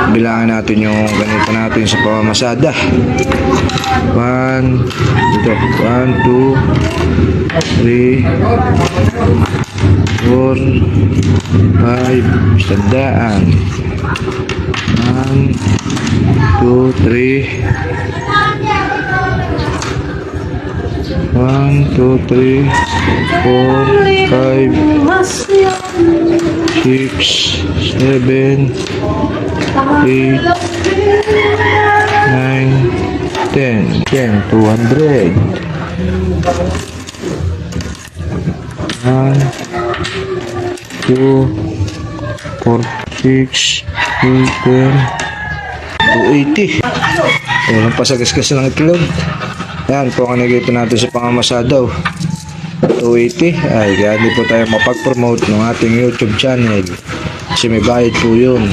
Bilangan natin yung ganito natin sa pamamasada. 1, 2, 3, 4, 5, sandaan. 1, 2, 3. 1, 2, 3, 4, 5, 6, 7, 8, 9, 10. 200. 1, 2, 4, 6, 8, 10, 280. Walang pasagasgas ng itlog. Yan po ang nagito natin sa pangamasadaw. 280. Ay, kaya hindi po tayo mapag-promote ng ating YouTube channel kasi may bayad po yun.